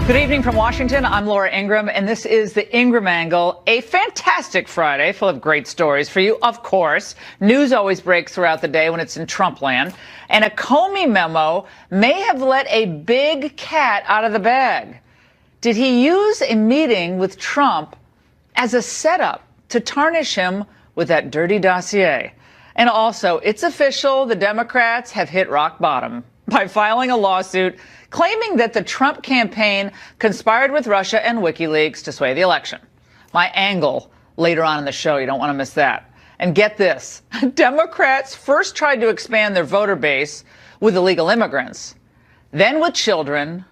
Good evening from Washington. I'm Laura Ingram, and this is the Ingram Angle, a fantastic Friday full of great stories for you, of course. News always breaks throughout the day when it's in Trump land. And a Comey memo may have let a big cat out of the bag. Did he use a meeting with Trump as a setup to tarnish him with that dirty dossier? And also, it's official, the Democrats have hit rock bottom by filing a lawsuit claiming that the Trump campaign conspired with Russia and WikiLeaks to sway the election. My angle later on in the show, you don't want to miss that. And get this, Democrats first tried to expand their voter base with illegal immigrants, then with children,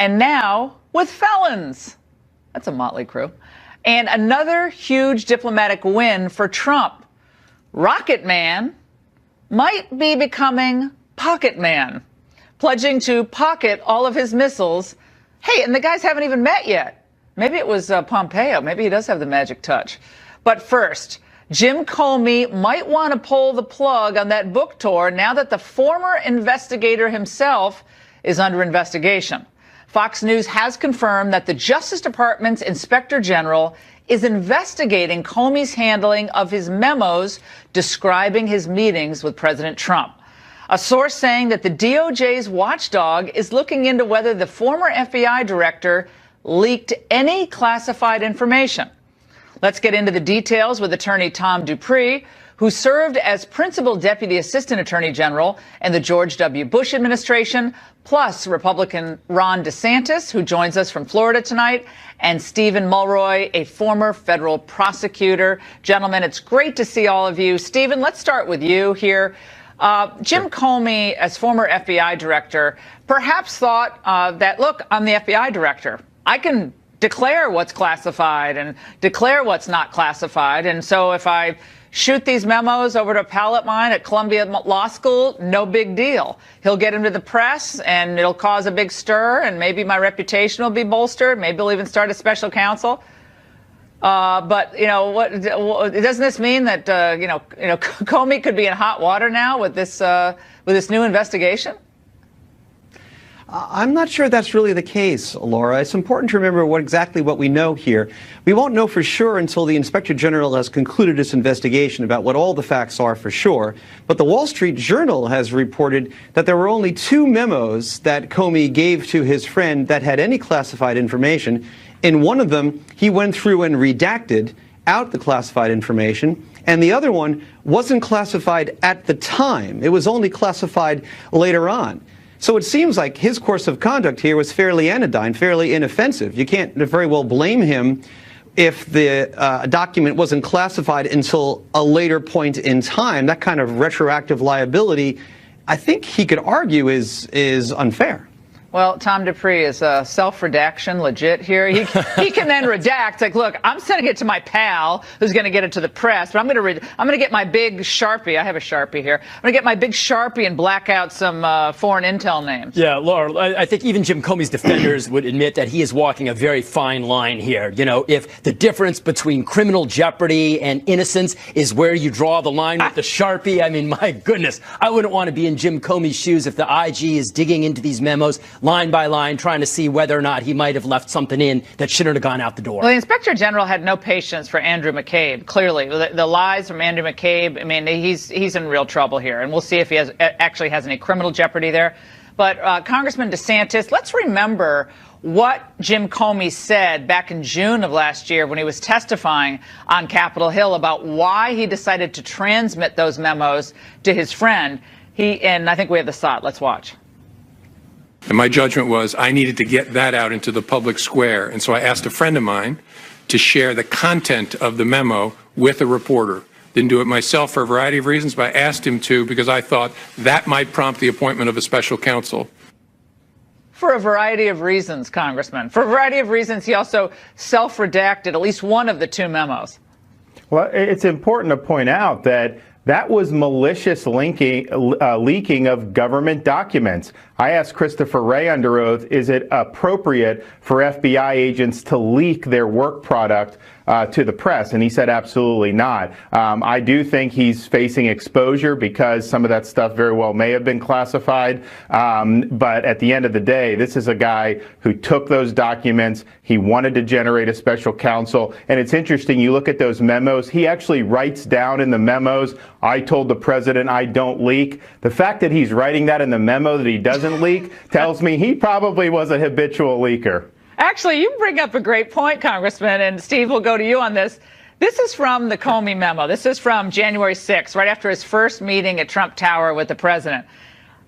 and now with felons. That's a motley crew. And another huge diplomatic win for Trump. Rocket Man might be becoming Pocket Man, pledging to pocket all of his missiles. Hey, and the guys haven't even met yet. Maybe it was Pompeo. Maybe he does have the magic touch. But first, Jim Comey might want to pull the plug on that book tour now that the former investigator himself is under investigation. Fox News has confirmed that the Justice Department's Inspector General is investigating Comey's handling of his memos describing his meetings with President Trump. A source saying that the DOJ's watchdog is looking into whether the former FBI director leaked any classified information. Let's get into the details with attorney Tom Dupree, who served as principal deputy assistant attorney general in the George W. Bush administration, plus Republican Ron DeSantis, who joins us from Florida tonight, and Stephen Mulroy, a former federal prosecutor. Gentlemen, it's great to see all of you. Stephen, let's start with you here. Jim Comey, as former FBI director, perhaps thought that, look, I'm the FBI director. I can declare what's classified and declare what's not classified. And so if I shoot these memos over to a pal of mine at Columbia Law School, no big deal. He'll get into the press and it'll cause a big stir, and maybe my reputation will be bolstered. Maybe he'll even start a special counsel. But, you know, doesn't this mean that, Comey could be in hot water now with this new investigation? I'm not sure that's really the case, Laura. It's important to remember exactly what we know here. We won't know for sure until the Inspector General has concluded its investigation about what all the facts are for sure. But the Wall Street Journal has reported that there were only 2 memos that Comey gave to his friend that had any classified information. In one of them, he went through and redacted out the classified information, and the other one wasn't classified at the time. It was only classified later on. So it seems like his course of conduct here was fairly anodyne, fairly inoffensive. You can't very well blame him if the document wasn't classified until a later point in time. That kind of retroactive liability, I think he could argue, is unfair. Well, Tom Dupree, is self-redaction legit here? He can then redact, like, look, I'm sending it to my pal who's going to get it to the press, but I'm going to get my big Sharpie. I have a Sharpie here. I'm going to get my big Sharpie and black out some foreign intel names. Yeah, Laura, I think even Jim Comey's defenders would admit that he is walking a very fine line here. You know, if the difference between criminal jeopardy and innocence is where you draw the line with the Sharpie, I mean, my goodness, I wouldn't want to be in Jim Comey's shoes if the IG is digging into these memos line by line, trying to see whether or not he might have left something in that shouldn't have gone out the door. Well, the Inspector General had no patience for Andrew McCabe, clearly. The lies from Andrew McCabe, I mean, he's in real trouble here, and we'll see if he actually has any criminal jeopardy there. But Congressman DeSantis, let's remember what Jim Comey said back in June of last year when he was testifying on Capitol Hill about why he decided to transmit those memos to his friend. And I think we have the shot. Let's watch. And my judgment was I needed to get that out into the public square. And so I asked a friend of mine to share the content of the memo with a reporter. Didn't do it myself for a variety of reasons, but I asked him to because I thought that might prompt the appointment of a special counsel. For a variety of reasons, Congressman. For a variety of reasons, he also self-redacted at least one of the 2 memos. Well, it's important to point out that that was malicious leaking of government documents. I asked Christopher Wray under oath, is it appropriate for FBI agents to leak their work product to the press? And he said absolutely not. I do think he's facing exposure because some of that stuff very well may have been classified. But at the end of the day, this is a guy who took those documents. He wanted to generate a special counsel. And it's interesting, you look at those memos, he actually writes down in the memos, I told the president I don't leak. The fact that he's writing that in the memo that he doesn't leak tells me he probably was a habitual leaker. Actually, you bring up a great point, Congressman, and Steve will go to you on this. This is from the Comey memo. This is from January 6th, right after his first meeting at Trump Tower with the president.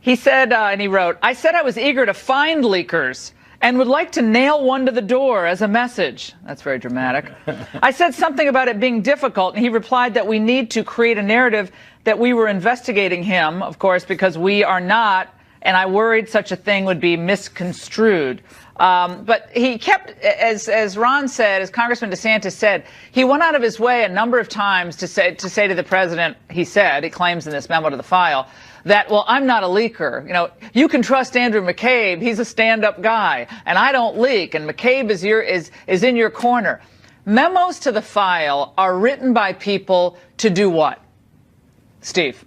He said, and he wrote, I said I was eager to find leakers and would like to nail one to the door as a message. That's very dramatic. I said something about it being difficult, and he replied that we need to create a narrative that we were investigating him, of course, because we are not, and I worried such a thing would be misconstrued. But he kept, as Ron said, as Congressman DeSantis said, he went out of his way a number of times to say to the president, he claims in this memo to the file, that, well, I'm not a leaker. You know, you can trust Andrew McCabe. He's a stand-up guy, and I don't leak, and McCabe is in your corner. Memos to the file are written by people to do what? Steve?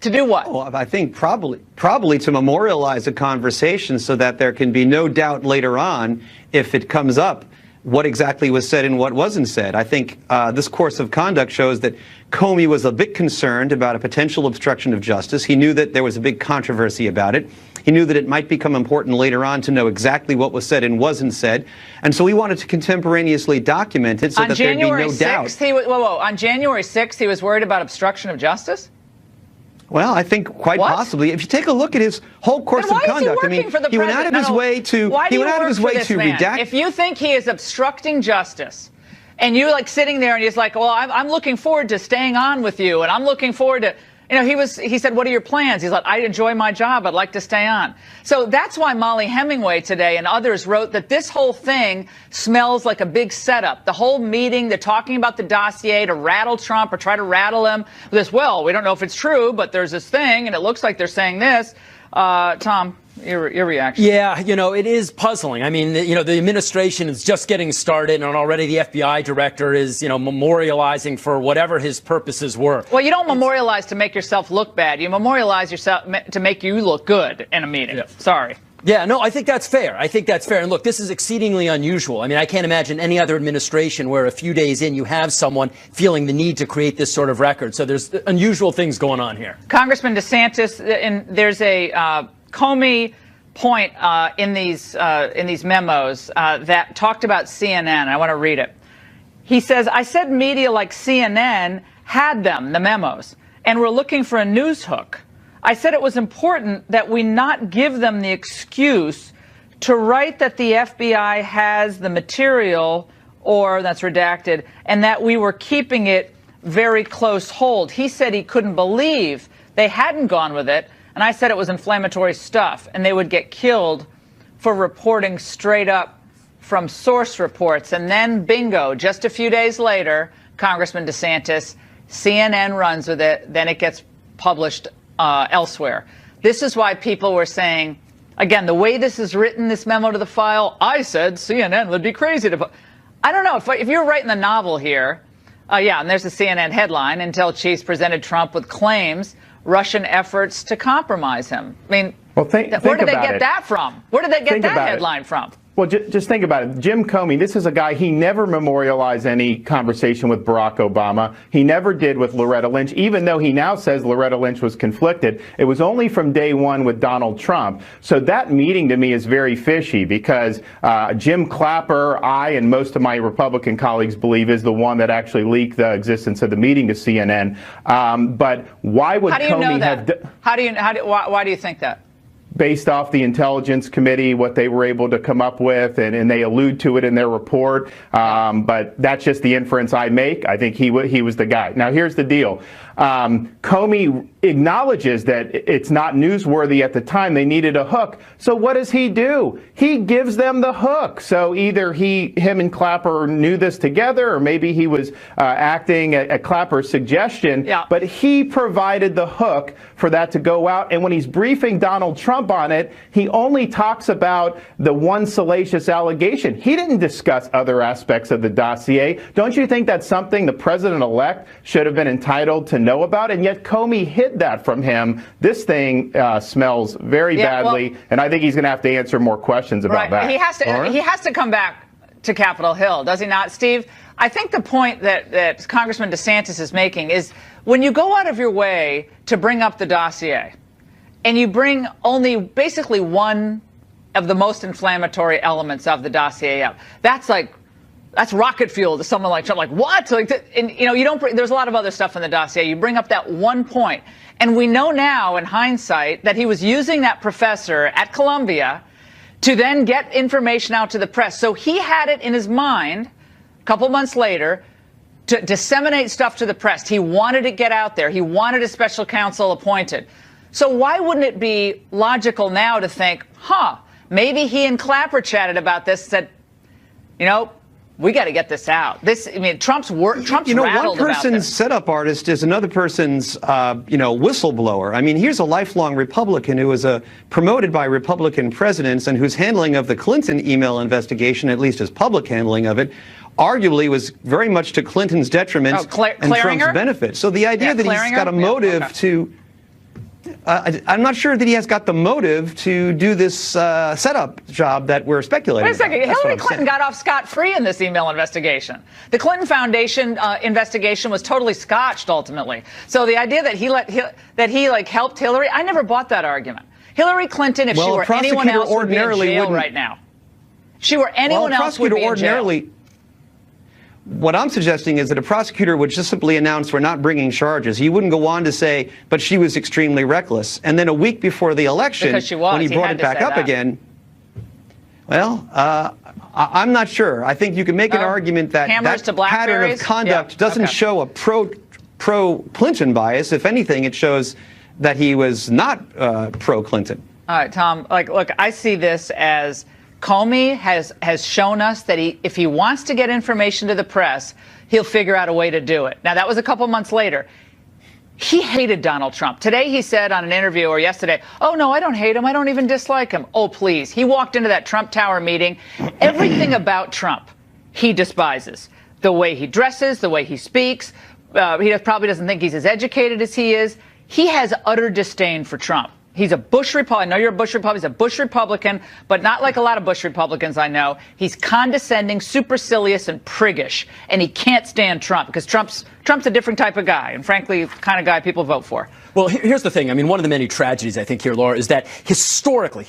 To do what? Well, I think probably to memorialize a conversation so that there can be no doubt later on, if it comes up, what exactly was said and what wasn't said. I think this course of conduct shows that Comey was a bit concerned about a potential obstruction of justice. He knew that there was a big controversy about it. He knew that it might become important later on to know exactly what was said and wasn't said. And so he wanted to contemporaneously document it so that there'd be no doubt. On January 6th, he was worried about obstruction of justice? Well, I think quite possibly. If you take a look at his whole course of conduct, I mean, he went out of his way to redact. If you think he is obstructing justice, and you like sitting there and he's like, well, I'm looking forward to staying on with you, and I'm looking forward to, you know, he said, what are your plans? He's like, I enjoy my job. I'd like to stay on. So that's why Molly Hemingway today and others wrote that this whole thing smells like a big setup. The whole meeting, they're talking about the dossier to rattle Trump or try to rattle him. This, well, we don't know if it's true, but there's this thing, and it looks like they're saying this. Tom, your reaction? Yeah, you know, it is puzzling. I mean, you know, the administration is just getting started, and already the FBI director is, you know, memorializing for whatever his purposes were. Well, you don't memorialize to make yourself look bad. You memorialize yourself to make you look good in a meeting. Yeah. Sorry. Yeah, no, I think that's fair. I think that's fair. And look, this is exceedingly unusual. I mean, I can't imagine any other administration where a few days in you have someone feeling the need to create this sort of record. So there's unusual things going on here. Congressman DeSantis, there's a Comey point in these memos that talked about CNN. I want to read it. He says, I said media like CNN had them, the memos, and were looking for a news hook. I said it was important that we not give them the excuse to write that the FBI has the material, or that's redacted, and that we were keeping it very close hold. He said he couldn't believe they hadn't gone with it, and I said it was inflammatory stuff, and they would get killed for reporting straight up from source reports. And then, bingo, just a few days later, Congressman DeSantis, CNN runs with it, then it gets published elsewhere. This is why people were saying, again, the way this is written, this memo to the file, I said CNN would be crazy to put. I don't know, if you're writing the novel here, yeah, and there's the CNN headline, Intel chiefs presented Trump with claims Russian efforts to compromise him. I mean, well, where did they get that from? Where did they get that headline from? Well, just think about it. Jim Comey, this is a guy, he never memorialized any conversation with Barack Obama. He never did with Loretta Lynch, even though he now says Loretta Lynch was conflicted. It was only from day one with Donald Trump. So that meeting to me is very fishy because Jim Clapper, I and most of my Republican colleagues believe is the one that actually leaked the existence of the meeting to CNN. But why would Comey have... Why do you think that? Based off the Intelligence Committee, what they were able to come up with, and they allude to it in their report. But that's just the inference I make. I think he was the guy. Now, here's the deal. Comey acknowledges that it's not newsworthy at the time. They needed a hook. So what does he do? He gives them the hook. So either him and Clapper knew this together, or maybe he was acting at Clapper's suggestion. Yeah. But he provided the hook for that to go out. And when he's briefing Donald Trump probe on it, he only talks about the one salacious allegation. He didn't discuss other aspects of the dossier. Don't you think that's something the president-elect should have been entitled to know about? And yet Comey hid that from him. This thing smells very badly, and I think he's going to have to answer more questions about that. He has to come back to Capitol Hill, does he not, Steve? I think the point that Congressman DeSantis is making is when you go out of your way to bring up the dossier and you bring only basically one of the most inflammatory elements of the dossier up, that's rocket fuel to someone like Trump. Like, what? And, you don't there's a lot of other stuff in the dossier. You bring up that one point. And we know now in hindsight that he was using that professor at Columbia to then get information out to the press. So he had it in his mind a couple months later to disseminate stuff to the press. He wanted to get out there. He wanted a special counsel appointed. So why wouldn't it be logical now to think, maybe he and Clapper chatted about this, said, we got to get this out. Trump's one person's setup artist is another person's, whistleblower. I mean, here's a lifelong Republican who was promoted by Republican presidents and whose handling of the Clinton email investigation, at least his public handling of it, arguably was very much to Clinton's detriment and Trump's benefit. So the idea that he's got a motive to... I'm not sure that he has got the motive to do this setup job that we're speculating Wait a second. about. Hillary Clinton got off scot-free in this email investigation. The Clinton Foundation investigation was totally scotched ultimately. So the idea that he helped Hillary, I never bought that argument. Hillary Clinton, if she were anyone else, would be in jail right now. If she were anyone else, would be in jail. What I'm suggesting is that a prosecutor would just simply announce we're not bringing charges. He wouldn't go on to say, but she was extremely reckless. And then a week before the election, when he brought it back up again, I'm not sure. I think you can make an argument that that pattern of conduct doesn't show a pro-Clinton bias. If anything, it shows that he was not pro-Clinton. All right, Tom, look, I see this as Comey has shown us that if he wants to get information to the press, he'll figure out a way to do it. Now, that was a couple months later. He hated Donald Trump. Today he said on an interview, or yesterday, oh, no, I don't hate him. I don't even dislike him. Oh, please. He walked into that Trump Tower meeting. Everything about Trump he despises. The way he dresses, the way he speaks. He probably doesn't think he's as educated as he is. He has utter disdain for Trump. He's a Bush Republican. I know you're a Bush Republican. He's a Bush Republican, but not like a lot of Bush Republicans I know. He's condescending, supercilious, and priggish, and he can't stand Trump because Trump's a different type of guy, and frankly, the kind of guy people vote for. Well, here's the thing. I mean, one of the many tragedies, I think, here, Laura, is that historically,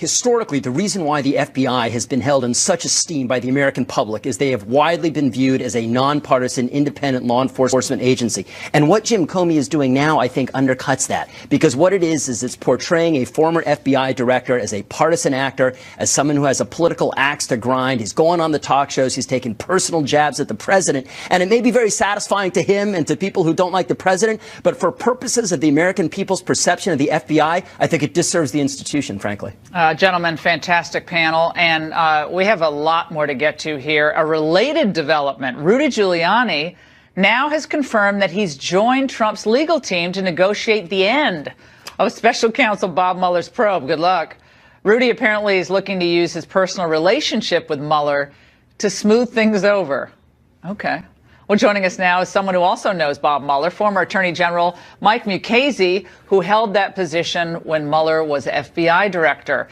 the reason why the FBI has been held in such esteem by the American public is they have widely been viewed as a nonpartisan, independent law enforcement agency. And what Jim Comey is doing now, I think, undercuts that. Because what it is it's portraying a former FBI director as a partisan actor, as someone who has a political axe to grind. He's going on the talk shows. He's taking personal jabs at the president. And it may be very satisfying to him and to people who don't like the president, but for purposes of the American people's perception of the FBI, I think it disserves the institution, frankly. Gentlemen, fantastic panel. And we have a lot more to get to here. A related development. Rudy Giuliani now has confirmed that he's joined Trump's legal team to negotiate the end of special counsel Bob Mueller's probe. Good luck. Rudy apparently is looking to use his personal relationship with Mueller to smooth things over. Okay. Well, joining us now is someone who also knows Bob Mueller, former Attorney General Mike Mukasey, who held that position when Mueller was FBI director.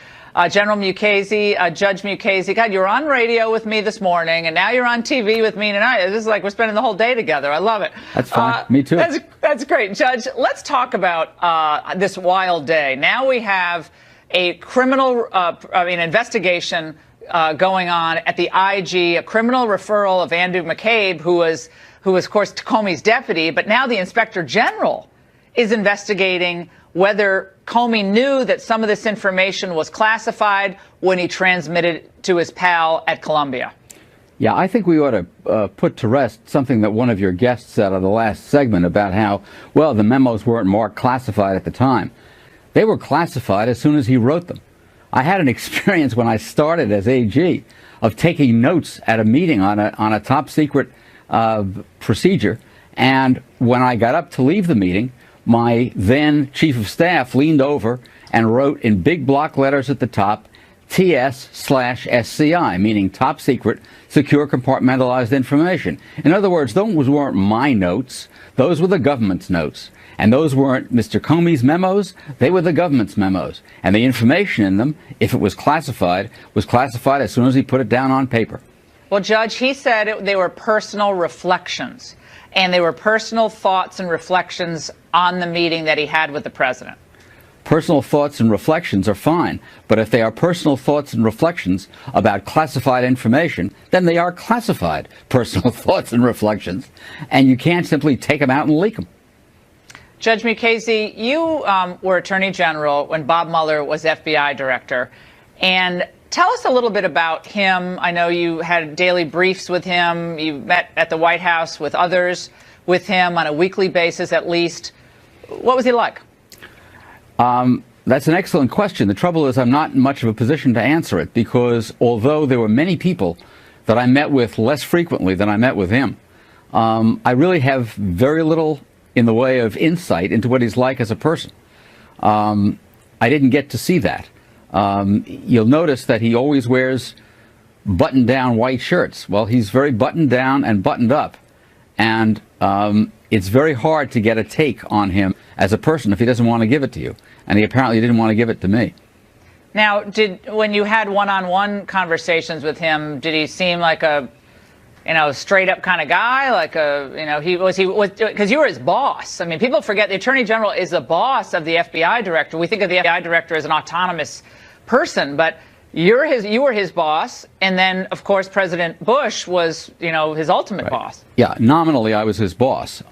General Mukasey, Judge Mukasey, God, you were on radio with me this morning, and now you're on TV with me tonight. This is like we're spending the whole day together. I love it. That's fine. Me too. That's great. Judge, let's talk about this wild day. Now we have a criminal investigation going on at the IG, a criminal referral of Andrew McCabe, who was, of course, Comey's deputy. But now the Inspector General is investigating whether Comey knew that some of this information was classified when he transmitted it to his pal at Columbia. Yeah, I think we ought to put to rest something that one of your guests said on the last segment about how, well, the memos weren't marked classified at the time. They were classified as soon as he wrote them. I had an experience when I started as AG of taking notes at a meeting on a top secret procedure. And when I got up to leave the meeting, my then chief of staff leaned over and wrote in big block letters at the top, TS/SCI, meaning top secret, secure compartmentalized information. In other words, those weren't my notes. Those were the government's notes. And those weren't Mr. Comey's memos. They were the government's memos. And the information in them, if it was classified as soon as he put it down on paper. Well, Judge, he said they were personal reflections. And they were personal thoughts and reflections on the meeting that he had with the president. Personal thoughts and reflections are fine, but if they are personal thoughts and reflections about classified information, then they are classified personal thoughts and reflections, and you can't simply take them out and leak them. Judge Mukasey, you were Attorney General when Bob Mueller was FBI Director, and tell us a little bit about him. I know you had daily briefs with him. You met at the White House with others with him on a weekly basis at least. What was he like? That's an excellent question. The trouble is I'm not in much of a position to answer it because although there were many people that I met with less frequently than I met with him, I really have very little in the way of insight into what he's like as a person. I didn't get to see that. You'll notice that he always wears buttoned-down white shirts. Well, he's very buttoned down and buttoned up, and it's very hard to get a take on him as a person if he doesn't want to give it to you. And he apparently didn't want to give it to me. Now, when you had one-on-one conversations with him, did he seem like a, straight-up kind of guy? Like because you were his boss. I mean, people forget the Attorney General is the boss of the FBI Director. We think of the FBI Director as an autonomous person, but you were his boss, and then, of course, President Bush was, his ultimate boss. Yeah, nominally I was his boss.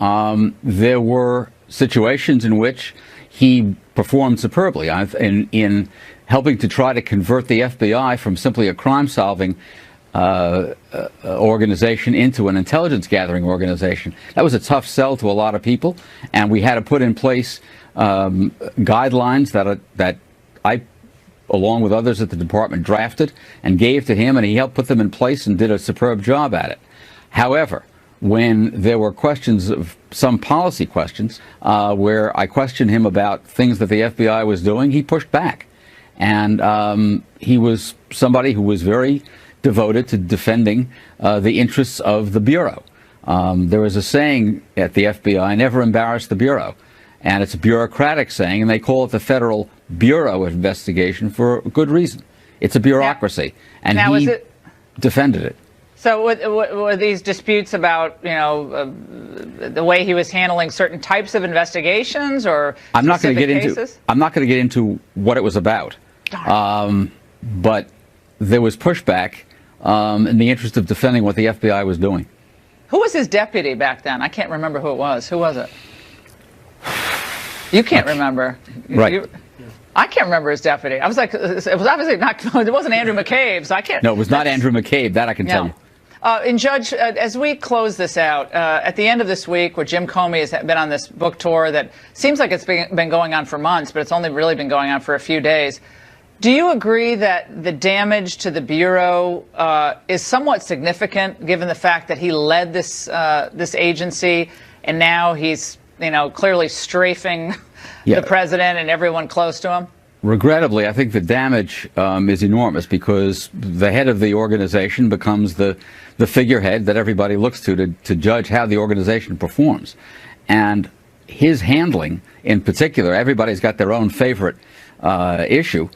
There were situations in which he performed superbly in helping to try to convert the FBI from simply a crime-solving organization into an intelligence-gathering organization. That was a tough sell to a lot of people, and we had to put in place guidelines that I, along with others at the department, drafted and gave to him, and he helped put them in place and did a superb job at it. However, when there were questions of some policy questions where I questioned him about things that the FBI was doing, he pushed back. And he was somebody who was very devoted to defending the interests of the Bureau. There was a saying at the FBI, never embarrass the Bureau. And it's a bureaucratic saying, and they call it the Federal Bureau of Investigation for a good reason. It's a bureaucracy. And he defended it. So were these disputes about, the way he was handling certain types of investigations or I'm not going to get cases? I'm not going to get into what it was about. But there was pushback in the interest of defending what the FBI was doing. Who was his deputy back then? I can't remember who it was. Who was it? You can't remember. Right. I can't remember his deputy. I was like, it was obviously not, it wasn't Andrew McCabe, so I can't. No, it was not Andrew McCabe, that I can tell you. And Judge, as we close this out, at the end of this week, where Jim Comey has been on this book tour that seems like it's been going on for months, but it's only really been going on for a few days, do you agree that the damage to the Bureau is somewhat significant, given the fact that he led this agency, and now he's clearly strafing the president and everyone close to him? Regrettably, I think the damage is enormous because the head of the organization becomes the figurehead that everybody looks to judge how the organization performs. And his handling, in particular, everybody's got their own favorite issue.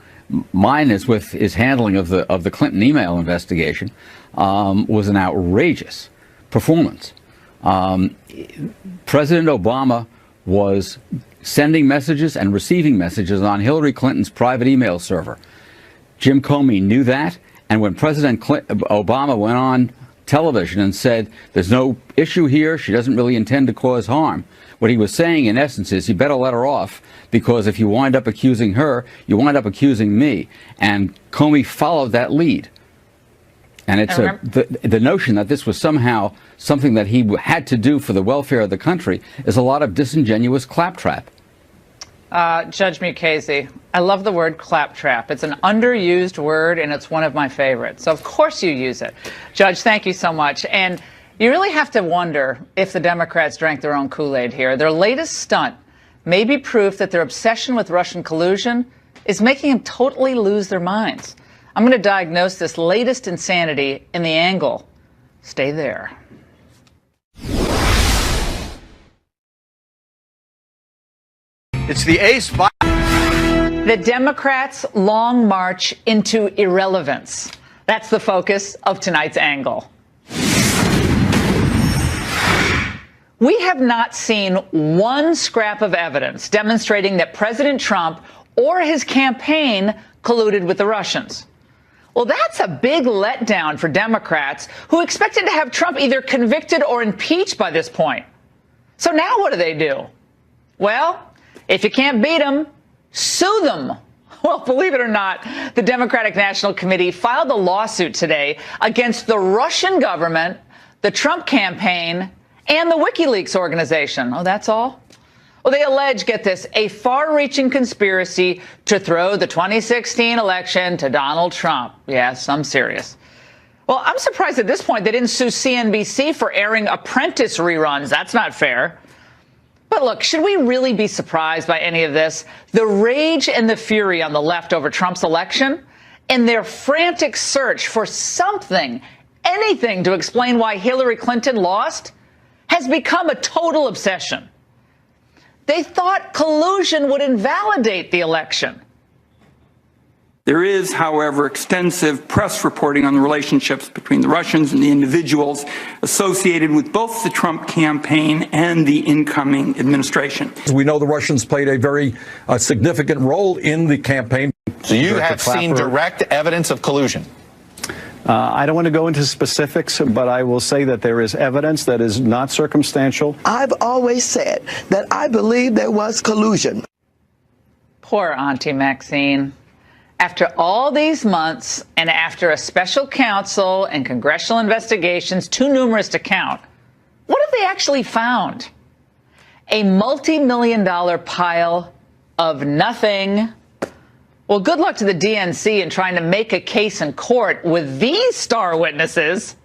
Mine is with his handling of the Clinton email investigation was an outrageous performance. President Obama was sending messages and receiving messages on Hillary Clinton's private email server. Jim Comey knew that, and when President Obama went on television and said, there's no issue here, she doesn't really intend to cause harm, what he was saying, in essence, is you better let her off, because if you wind up accusing her, you wind up accusing me. And Comey followed that lead. And it's the notion that this was somehow something that he had to do for the welfare of the country is a lot of disingenuous claptrap. Judge Mukasey, I love the word claptrap. It's an underused word, and it's one of my favorites. So, of course, you use it. Judge, thank you so much. And you really have to wonder if the Democrats drank their own Kool-Aid here. Their latest stunt may be proof that their obsession with Russian collusion is making them totally lose their minds. I'm going to diagnose this latest insanity in the angle. Stay there. It's the ace. The Democrats' long march into irrelevance. That's the focus of tonight's angle. We have not seen one scrap of evidence demonstrating that President Trump or his campaign colluded with the Russians. Well, that's a big letdown for Democrats who expected to have Trump either convicted or impeached by this point. So now what do? Well, if you can't beat them, sue them. Well, believe it or not, the Democratic National Committee filed a lawsuit today against the Russian government, the Trump campaign, and the WikiLeaks organization. Oh, that's all? Well, they allege, get this, a far-reaching conspiracy to throw the 2016 election to Donald Trump. Yes, I'm serious. Well, I'm surprised at this point they didn't sue CNBC for airing Apprentice reruns. That's not fair. But look, should we really be surprised by any of this? The rage and the fury on the left over Trump's election and their frantic search for something, anything to explain why Hillary Clinton lost has become a total obsession. They thought collusion would invalidate the election. There is, however, extensive press reporting on the relationships between the Russians and the individuals associated with both the Trump campaign and the incoming administration. We know the Russians played a very significant role in the campaign. So you have seen direct evidence of collusion? I don't want to go into specifics, but I will say that there is evidence that is not circumstantial. I've always said that I believe there was collusion. Poor Auntie Maxine. After all these months and after a special counsel and congressional investigations too numerous to count, what have they actually found? A multi-million-dollar pile of nothing. Well, good luck to the DNC in trying to make a case in court with these star witnesses.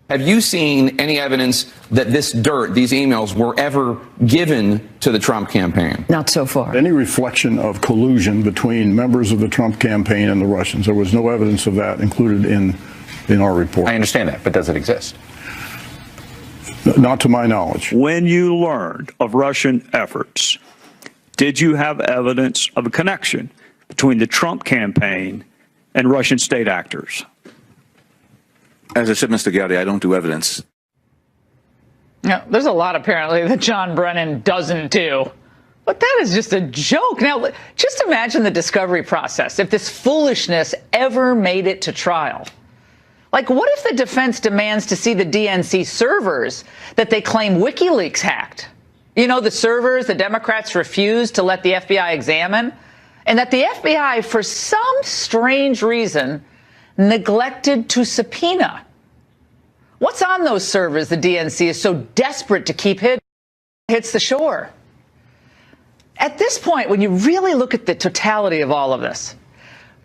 Have you seen any evidence that this dirt, these emails, were ever given to the Trump campaign? Not so far. Any reflection of collusion between members of the Trump campaign and the Russians, there was no evidence of that included in our report. I understand that, but does it exist? Not to my knowledge. When you learned of Russian efforts, did you have evidence of a connection between the Trump campaign and Russian state actors? As I said, Mr. Gowdy, I don't do evidence. Now, there's a lot, apparently, that John Brennan doesn't do. But that is just a joke. Now, just imagine the discovery process if this foolishness ever made it to trial. Like, what if the defense demands to see the DNC servers that they claim WikiLeaks hacked? You know, the servers the Democrats refused to let the FBI examine, and that the FBI, for some strange reason, neglected to subpoena. What's on those servers the DNC is so desperate to keep hidden hits the shore? At this point, when you really look at the totality of all of this,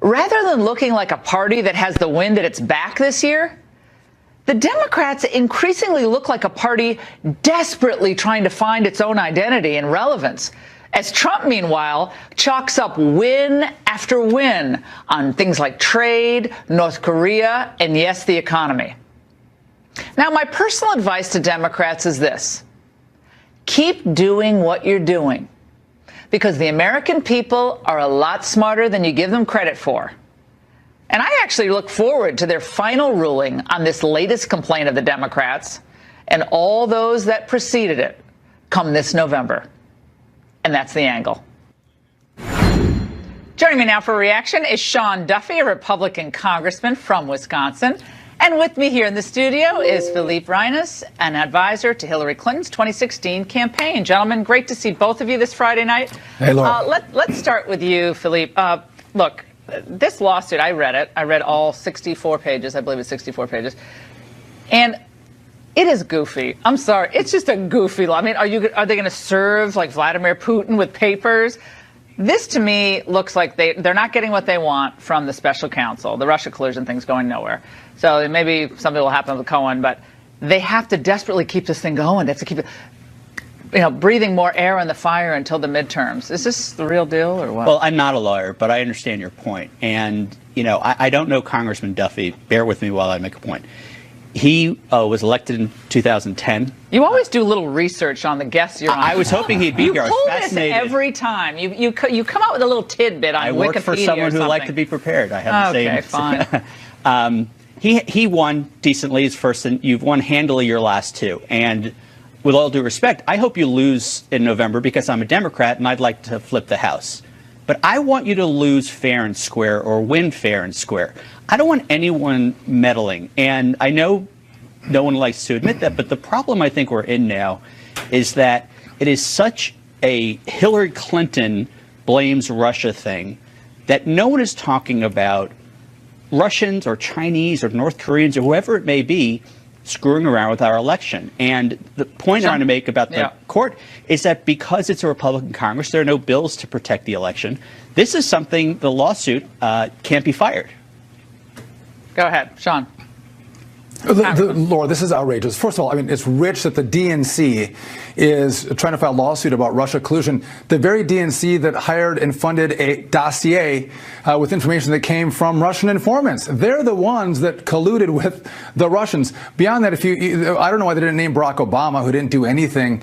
rather than looking like a party that has the wind at its back this year, the Democrats increasingly look like a party desperately trying to find its own identity and relevance, as Trump, meanwhile, chalks up win after win on things like trade, North Korea, and, yes, the economy. Now, my personal advice to Democrats is this. Keep doing what you're doing, because the American people are a lot smarter than you give them credit for. And I actually look forward to their final ruling on this latest complaint of the Democrats and all those that preceded it come this November. And that's the angle. Joining me now for a reaction is Sean Duffy, a Republican congressman from Wisconsin. And with me here in the studio is Philippe Reines, an advisor to Hillary Clinton's 2016 campaign. Gentlemen, great to see both of you this Friday night. Hey, Laura. Let's start with you, Philippe. Look, this lawsuit, I read it. I read all 64 pages. I believe it's 64 pages. And it is goofy. I'm sorry. It's just a goofy law. I mean, are they going to serve like Vladimir Putin with papers? This, to me, looks like they're not getting what they want from the special counsel. The Russia collusion thing's going nowhere. So maybe something will happen with Cohen, but they have to desperately keep this thing going. They have to keep it. breathing more air on the fire until the midterms. Is this the real deal or what? Well, I'm not a lawyer, but I understand your point. And, I don't know Congressman Duffy. Bear with me while I make a point. He was elected in 2010. You always do a little research on the guests you're on. I was hoping he'd be here. I was pull fascinated. this every time. You come out with a little tidbit on Wikipedia. I work for someone who liked to be prepared. I have the same. Okay, fine. He won decently his first, and you've won handily your last two. And with all due respect, I hope you lose in November because I'm a Democrat and I'd like to flip the House. But I want you to lose fair and square or win fair and square. I don't want anyone meddling. And I know no one likes to admit that, but the problem I think we're in now is that it is such a Hillary Clinton blames Russia thing that no one is talking about Russians or Chinese or North Koreans or whoever it may be screwing around with our election. And the point I'm trying to make about the court is that because it's a Republican Congress, there are no bills to protect the election. This is something, the lawsuit can't be fired. Go ahead, Sean. Laura, this is outrageous. First of all, it's rich that the DNC is trying to file a lawsuit about Russia collusion. The very DNC that hired and funded a dossier with information that came from Russian informants. They're the ones that colluded with the Russians. Beyond that, I don't know why they didn't name Barack Obama, who didn't do anything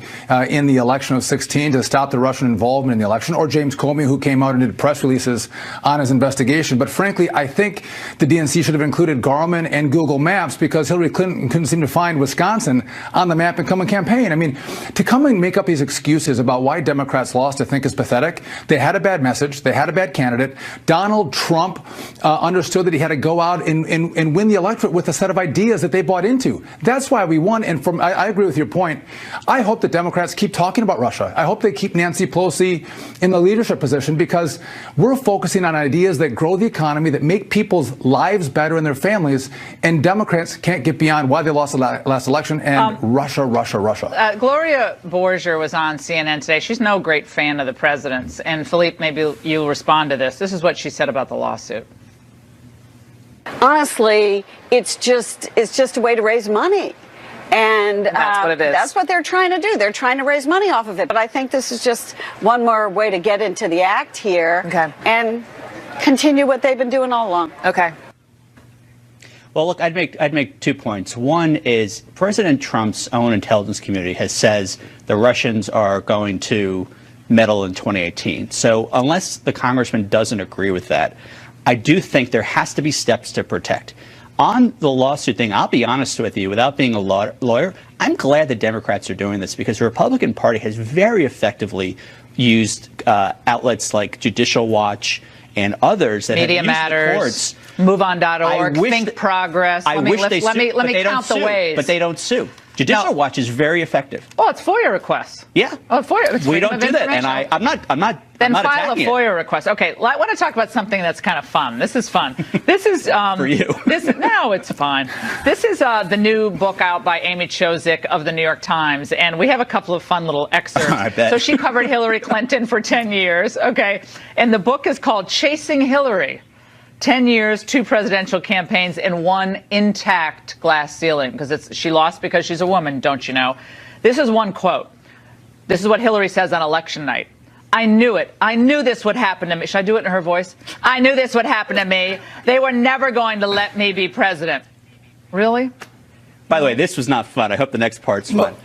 in the election of 2016 to stop the Russian involvement in the election, or James Comey, who came out and did press releases on his investigation. But frankly, I think the DNC should have included Garmin and Google Maps because Hillary Clinton couldn't seem to find Wisconsin on the map and come and campaign. To come and make up these excuses about why Democrats lost, I think is pathetic. They had a bad message. They had a bad candidate. Donald Trump understood that he had to go out and win the electorate with a set of ideas that they bought into. That's why we won. And I agree with your point. I hope that Democrats keep talking about Russia. I hope they keep Nancy Pelosi in the leadership position because we're focusing on ideas that grow the economy, that make people's lives better and their families. And Democrats can't get beyond why they lost the last election and Russia. Gloria Borger was on CNN today. She's no great fan of the president's. And Philippe, maybe you'll respond to this. This is what she said about the lawsuit. Honestly, it's just a way to raise money. And that's what it is. That's what they're trying to do. They're trying to raise money off of it. But I think this is just one more way to get into the act here and continue what they've been doing all along. Okay. Well, look, I'd make 2 points. One is President Trump's own intelligence community says the Russians are going to meddle in 2018. So unless the congressman doesn't agree with that, I do think there has to be steps to protect. On the lawsuit thing, I'll be honest with you, without being a lawyer, I'm glad the Democrats are doing this because the Republican Party has very effectively used outlets like Judicial Watch and others that Media have used Matters, the courts. MoveOn.org, Think Progress. Let me count the ways. But they don't sue. Judicial Watch is very effective. Oh, it's FOIA requests. Yeah. Oh, FOIA. We don't do that, and I'm not. Then I'm not file a FOIA request. Okay, I want to talk about something that's kind of fun. This is fun. This is for you. No, it's fine. This is the new book out by Amy Chozick of the New York Times, and we have a couple of fun little excerpts. I bet. So she covered Hillary Clinton for 10 years. Okay, and the book is called Chasing Hillary. 10 years, 2 presidential campaigns, and 1 intact glass ceiling, because she lost because she's a woman, don't you know? This is one quote. This is what Hillary says on election night. I knew it. I knew this would happen to me. Should I do it in her voice? I knew this would happen to me. They were never going to let me be president. Really? By the way, this was not fun. I hope the next part's fun.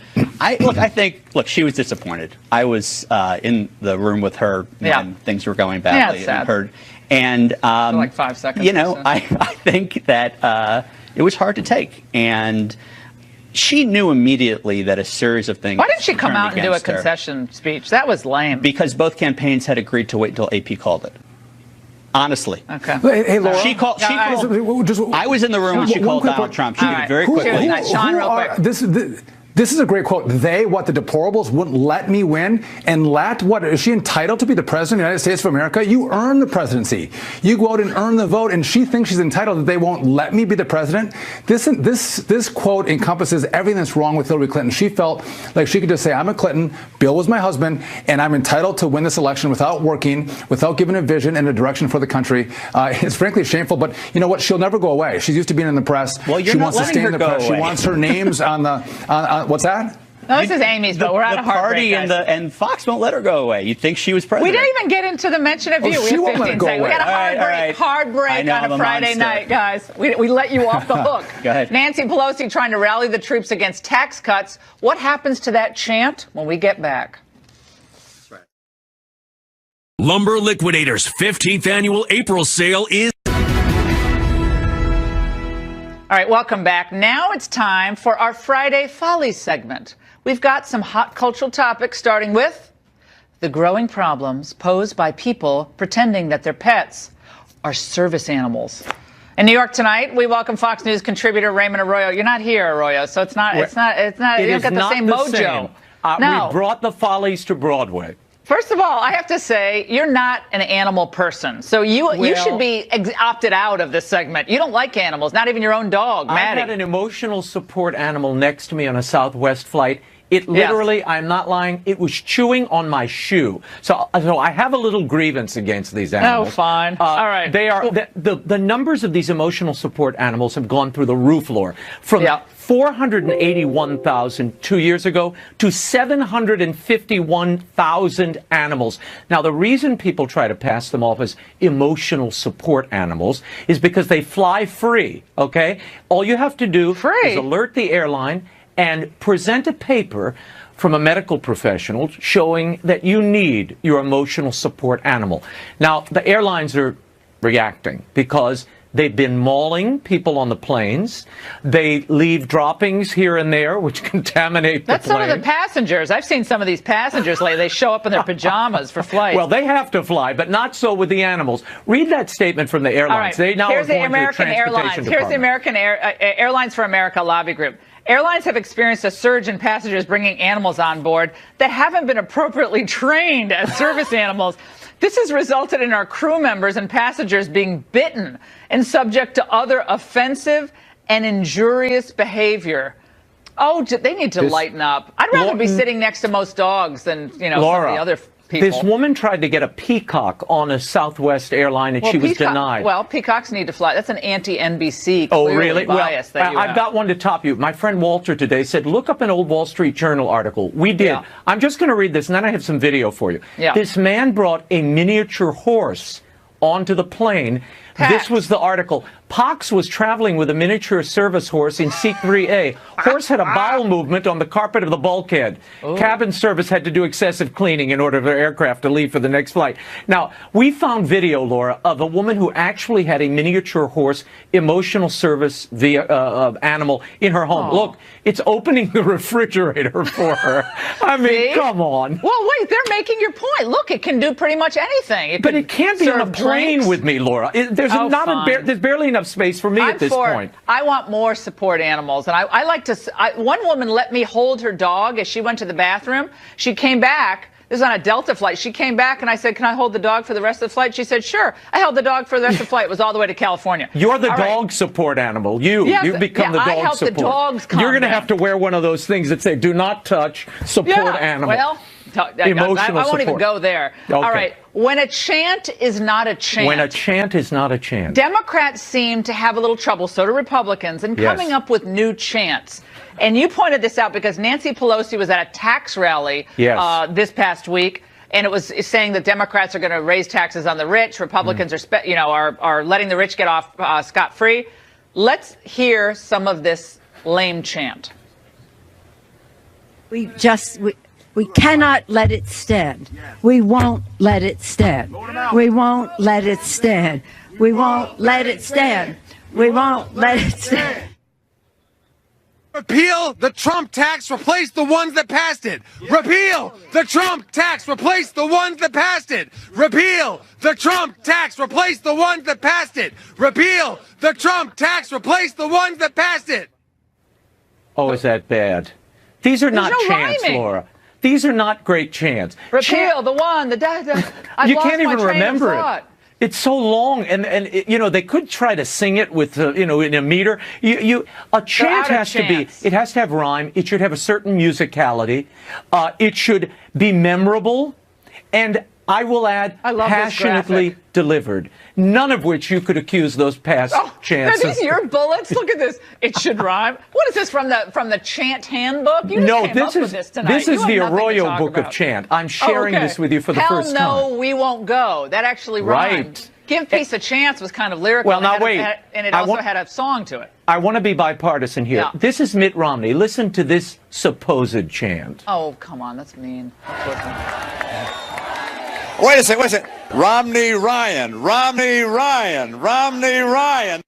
I think she was disappointed. I was in the room with her when things were going badly. Yeah, it's sad. And for like 5 seconds. I think that it was hard to take. And she knew immediately that a series of things. Why didn't she come out and do a concession speech? That was lame. Because both campaigns had agreed to wait until AP called it. Honestly. Okay. Hey, Laura. She called. I was in the room when she called Donald Trump. She did it very quickly. Sean, real quick. This is a great quote. They, the deplorables, wouldn't let me win. And is she entitled to be the president of the United States of America? You earn the presidency. You go out and earn the vote, and she thinks she's entitled that they won't let me be the president. This quote encompasses everything that's wrong with Hillary Clinton. She felt like she could just say, I'm a Clinton, Bill was my husband, and I'm entitled to win this election without working, without giving a vision and a direction for the country. It's frankly shameful, but you know what? She'll never go away. She's used to being in the press. Well, she wants to stay in the press. She wants her names on the... what's that? No, this is Amy's, but we're out of heartbreak, party and Fox won't let her go away. You'd think she was president. We didn't even get into the mention of you. she We won't have let 15 it go seconds. We away. got a hard break on a Friday night, guys. We let you off the hook. Go ahead. Nancy Pelosi trying to rally the troops against tax cuts. What happens to that chant when we get back? Lumber Liquidators' 15th annual April sale is... All right, welcome back. Now it's time for our Friday Follies segment. We've got some hot cultural topics, starting with the growing problems posed by people pretending that their pets are service animals. In New York tonight, we welcome Fox News contributor Raymond Arroyo. You're not here, Arroyo, so it's not. You don't get the same mojo. No. We brought the Follies to Broadway. First of all, I have to say, you're not an animal person. So you should be opted out of this segment. You don't like animals, not even your own dog, Maddie. I had an emotional support animal next to me on a Southwest flight. It literally, yes. I'm not lying, it was chewing on my shoe. So I have a little grievance against these animals. Oh, fine. All right. They are the numbers of these emotional support animals have gone through the roof, Laura. From 481,000 2 years ago to 751,000 animals. Now, the reason people try to pass them off as emotional support animals is because they fly free, okay? All you have to do is alert the airline and present a paper from a medical professional showing that you need your emotional support animal. Now, the airlines are reacting because they've been mauling people on the planes. They leave droppings here and there, which contaminate the plane. That's some of the passengers. I've seen some of these passengers lately. They show up in their pajamas for flights. Well, they have to fly, but not so with the animals. Read that statement from the airlines. All right. They now Here's are going the American to the Transportation Airlines. Here's the American Airlines for America lobby group. Airlines have experienced a surge in passengers bringing animals on board that haven't been appropriately trained as service animals. This has resulted in our crew members and passengers being bitten and subject to other offensive and injurious behavior. Oh, they need to lighten up. I'd rather be sitting next to most dogs than, some of the other people. This woman tried to get a peacock on a Southwest airline, and she was denied. Well, peacocks need to fly. That's an anti-NBC bias that you have. I've got one to top you. My friend Walter today said, look up an old Wall Street Journal article. We did. Yeah. I'm just going to read this, and then I have some video for you. Yeah. This man brought a miniature horse onto the plane. This was the article. Pox was traveling with a miniature service horse in Seat 3A. Horse had a bowel movement on the carpet of the bulkhead. Oh. Cabin service had to do excessive cleaning in order for the aircraft to leave for the next flight. Now, we found video, Laura, of a woman who actually had a miniature horse emotional service animal in her home. Oh. Look, it's opening the refrigerator for her. I mean, come on. Well, wait, they're making your point. Look, it can do pretty much anything. But it can't be on a plane with me, Laura. There's barely enough space for me at this point. I want more support animals, and I like to. One woman let me hold her dog as she went to the bathroom. She came back. This is on a Delta flight. She came back, and I said, "Can I hold the dog for the rest of the flight?" She said, "Sure." I held the dog for the rest of the flight. It was all the way to California. You're the dog support animal. You've become the dog I help support. The dogs come You're going to have to wear one of those things that say, "Do not touch support animal." Well, I won't even go there. Okay. All right. When a chant is not a chant. When a chant is not a chant. Democrats seem to have a little trouble, so do Republicans, in coming up with new chants. And you pointed this out because Nancy Pelosi was at a tax rally this past week, and it was saying that Democrats are going to raise taxes on the rich. Republicans are letting the rich get off scot-free. Let's hear some of this lame chant. We cannot let it stand. We won't let it stand. We won't let it stand. We won't let it stand. We won't let it stand. Repeal the Trump tax, replace the ones that passed it. Repeal the Trump tax, replace the ones that passed it. Repeal the Trump tax, replace the ones that passed it. Repeal the Trump tax, replace the ones that passed it. Oh, is that bad? These are not chants, Laura. These are not great chants. Repeal the one, the you can't even remember it. It's so long, and they could try to sing it with in a meter. A chant has to be. It has to have rhyme. It should have a certain musicality. It should be memorable, and I will add, passionately delivered. None of which you could accuse those past chants. Are these your bullets? Look at this. It should rhyme. What is this from the chant handbook? You just came up with this tonight. This is the Arroyo book of chant. I'm sharing this with you for the first time. Hell no, we won't go. That actually rhymed. Right. Give Peace a Chance was kind of lyrical. Well, now wait. And it also had a song to it. I want to be bipartisan here. Yeah. This is Mitt Romney. Listen to this supposed chant. Oh, come on. That's mean. Wait a second. Romney Ryan, Romney Ryan, Romney Ryan.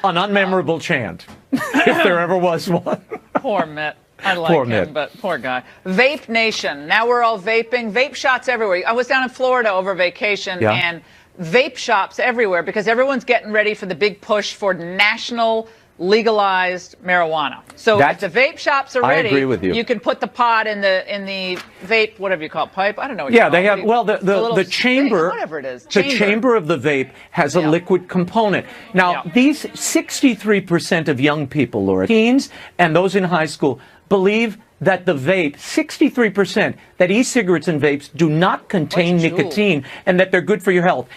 An unmemorable chant, if there ever was one. Poor Mitt. I like him, but poor guy. Vape Nation. Now we're all vaping. Vape shots everywhere. I was down in Florida over vacation, and vape shops everywhere because everyone's getting ready for the big push for national legalized marijuana. So if the vape shops are ready, I agree with you. You can put the pod in the vape, whatever you call it, pipe. I don't know what they have. Well, the chamber, whatever it is, the chamber of the vape has a liquid component. Now, these 63% of young people, Laura, teens and those in high school, believe that the vape, 63%, that e-cigarettes and vapes do not contain nicotine and that they're good for your health.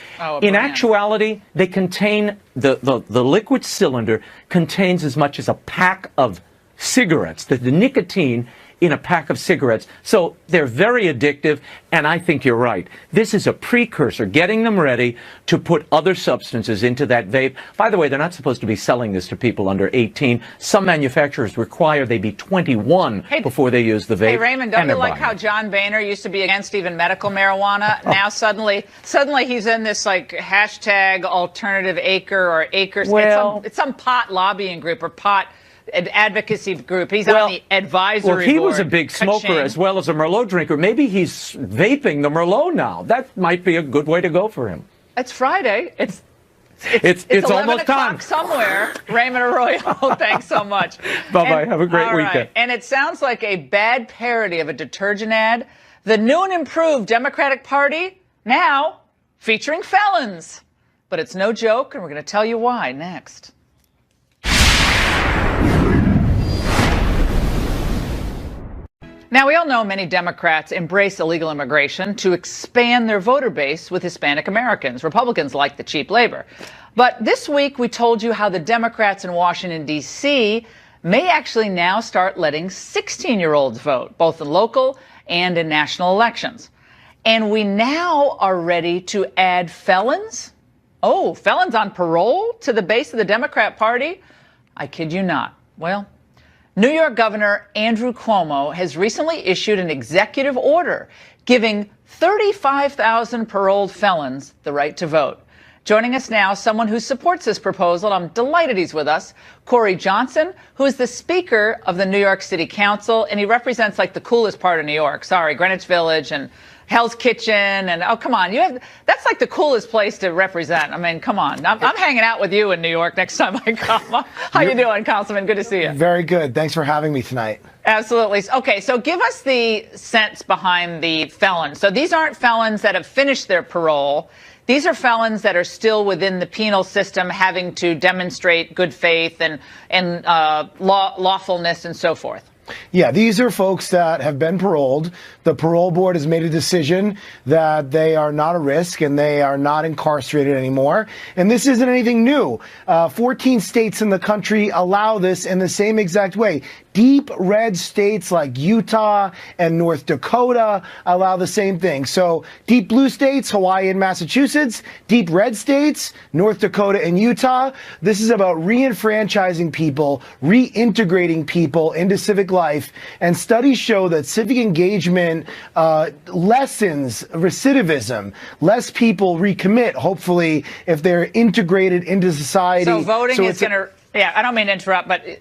In actuality, they contain, the liquid cylinder contains as much as a pack of cigarettes, the nicotine in a pack of cigarettes. So they're very addictive, and I think you're right. This is a precursor, getting them ready to put other substances into that vape. By the way, they're not supposed to be selling this to people under 18. Some manufacturers require they be 21 before they use the vape. Hey, Raymond, don't you like how John Boehner used to be against even medical marijuana? Now suddenly he's in this like hashtag alternative acre or acres. Well, it's some pot lobbying group or pot advocacy group. He's on the advisory board. Well, he was a big smoker as well as a Merlot drinker. Maybe he's vaping the Merlot now. That might be a good way to go for him. It's Friday. It's almost time somewhere. Raymond Arroyo, thanks so much. Bye-bye. Have a great weekend. Right. And it sounds like a bad parody of a detergent ad. The new and improved Democratic Party, now featuring felons. But it's no joke, and we're going to tell you why next. Now, we all know many Democrats embrace illegal immigration to expand their voter base with Hispanic Americans. Republicans like the cheap labor. But this week, we told you how the Democrats in Washington, D.C. may actually now start letting 16-year-olds vote, both in local and in national elections. And we now are ready to add felons? Oh, felons on parole to the base of the Democrat Party? I kid you not. Well, New York Governor Andrew Cuomo has recently issued an executive order giving 35,000 paroled felons the right to vote. Joining us now, someone who supports this proposal, I'm delighted he's with us, Corey Johnson, who is the Speaker of the New York City Council, and he represents like the coolest part of New York. Sorry, Greenwich Village and Hell's Kitchen, and oh, come on, that's like the coolest place to represent. I mean, come on. I'm hanging out with you in New York next time I come. How you doing, Councilman? Good to see you. Very good. Thanks for having me tonight. Absolutely. Okay, so give us the sense behind the felons. So these aren't felons that have finished their parole. These are felons that are still within the penal system, having to demonstrate good faith and lawfulness and so forth. Yeah, these are folks that have been paroled. The parole board has made a decision that they are not a risk and they are not incarcerated anymore. And this isn't anything new. 14 states in the country allow this in the same exact way. Deep red states like Utah and North Dakota allow the same thing. So deep blue states, Hawaii and Massachusetts, deep red states, North Dakota and Utah. This is about reenfranchising people, reintegrating people into civic life. And studies show that civic engagement lessens recidivism. Less people recommit, hopefully, if they're integrated into society. So voting is going to... Yeah, I don't mean to interrupt, but we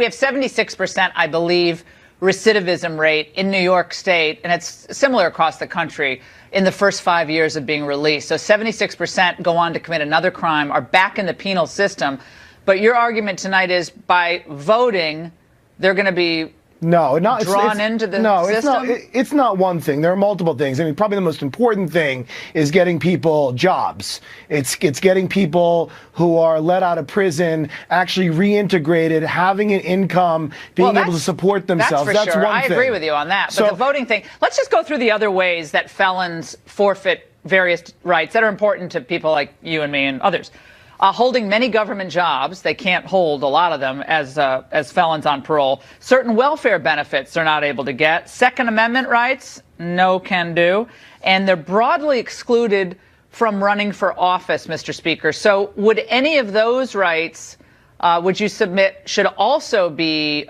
have 76%, I believe, recidivism rate in New York State, and it's similar across the country in the first 5 years of being released. So 76% go on to commit another crime, are back in the penal system. But your argument tonight is by voting, they're going to be No, not drawn into the system? It's not one thing. There are multiple things. I mean, probably the most important thing is getting people jobs. It's getting people who are let out of prison actually reintegrated, having an income, being able to support themselves. That's for sure. one thing. I agree with you on that. But the voting thing, let's just go through the other ways that felons forfeit various rights that are important to people like you and me and others. Holding many government jobs, they can't hold a lot of them as felons on parole. Certain welfare benefits they're not able to get. Second Amendment rights, no can do. And they're broadly excluded from running for office, Mr. Speaker. So would any of those rights, would you submit, should also be,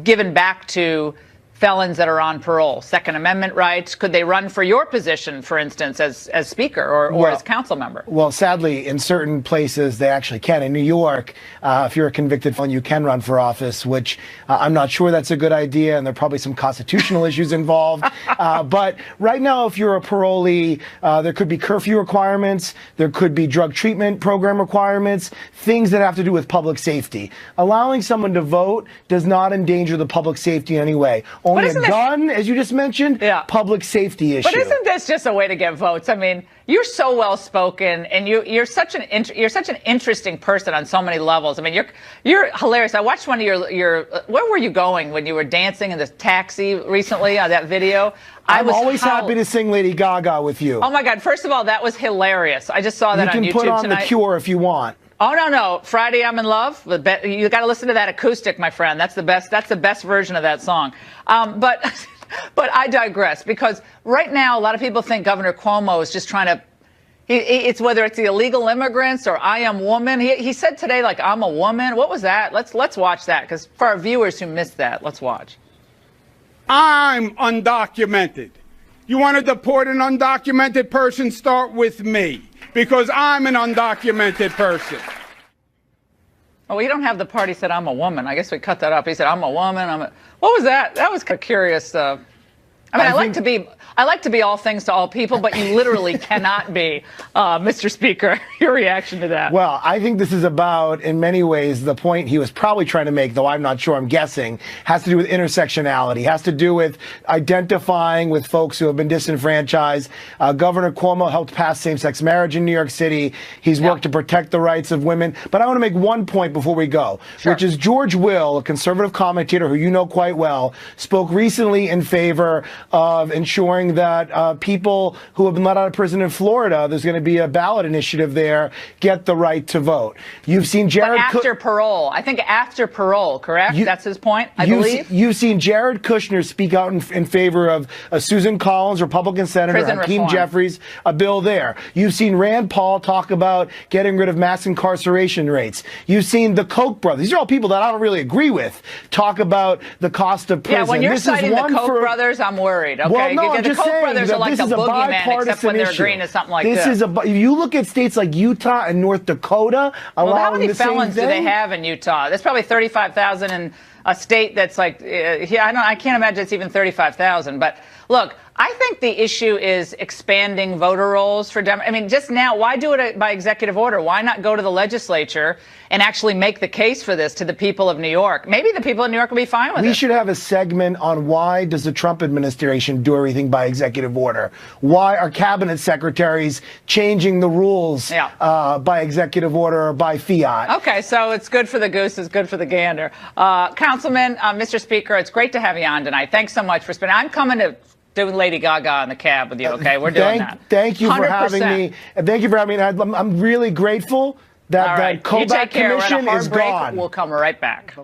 given back to felons that are on parole? Second Amendment rights, could they run for your position, for instance, as Speaker or as council member? Well, sadly, in certain places, they actually can. In New York, if you're a convicted felon, you can run for office, which I'm not sure that's a good idea, and there are probably some constitutional issues involved. But right now, if you're a parolee, there could be curfew requirements, there could be drug treatment program requirements, things that have to do with public safety. Allowing someone to vote does not endanger the public safety in any way. Only a gun, as you just mentioned, public safety issue. But isn't this just a way to get votes? I mean, you're so well spoken, and you're such an interesting person on so many levels. I mean, you're hilarious. I watched one of your where were you going when you were dancing in the taxi recently on that video? I'm always happy to sing Lady Gaga with you. Oh my God! First of all, that was hilarious. I just saw that on YouTube tonight. You can put on The Cure if you want. Oh no! Friday I'm in Love. You got to listen to that acoustic, my friend. That's the best. That's the best version of that song. But I digress, because right now a lot of people think Governor Cuomo is just trying to. It's whether it's the illegal immigrants or I am woman. He said today, like, I'm a woman. What was that? Let's watch that, because for our viewers who missed that, let's watch. I'm undocumented. You want to deport an undocumented person? Start with me, because I'm an undocumented person. Oh, we don't have the part. He said, I'm a woman. I guess we cut that up. He said, I'm a woman. What was that? That was kind of curious. I like to be all things to all people, but you literally cannot be, Mr. Speaker. Your reaction to that? Well, I think this is about, in many ways, the point he was probably trying to make, though I'm not sure, I'm guessing, has to do with intersectionality, has to do with identifying with folks who have been disenfranchised. Governor Cuomo helped pass same-sex marriage in New York City. He's worked to protect the rights of women. But I want to make one point before we go, which is George Will, a conservative commentator who you know quite well, spoke recently in favor of ensuring that people who have been let out of prison in Florida, there's going to be a ballot initiative there, get the right to vote. You've seen Jared after parole. I think after parole, correct? That's his point, I believe. You've seen Jared Kushner speak out in favor of Susan Collins, Republican Senator, Hakeem Jeffries, a bill there. You've seen Rand Paul talk about getting rid of mass incarceration rates. You've seen the Koch brothers. These are all people that I don't really agree with. Talk about the cost of prison. Yeah, when you're citing the Koch brothers, I'm worried. Okay, well, no, I'm just the Koch saying brothers are like the boogeyman, except when they're issue. agreeing to something like this. If you look at states like Utah and North Dakota, how many the felons same do they have in Utah? There's probably 35,000 in a state that's like, I can't imagine it's even 35,000. But look, I think the issue is expanding voter rolls for Democrats. I mean, just now, why do it by executive order? Why not go to the legislature and actually make the case for this to the people of New York? Maybe the people of New York will be fine with it. We should have a segment on why does the Trump administration do everything by executive order? Why are cabinet secretaries changing the rules by executive order or by fiat? Okay, so it's good for the goose, it's good for the gander. Councilman, Mr. Speaker, it's great to have you on tonight. Thanks so much for spending. I'm coming to do Lady Gaga in the cab with you, okay? We're doing that. Thank you 100%. For having me. Thank you for having me. I'm really grateful that that Kobach Commission is gone. We'll come right back.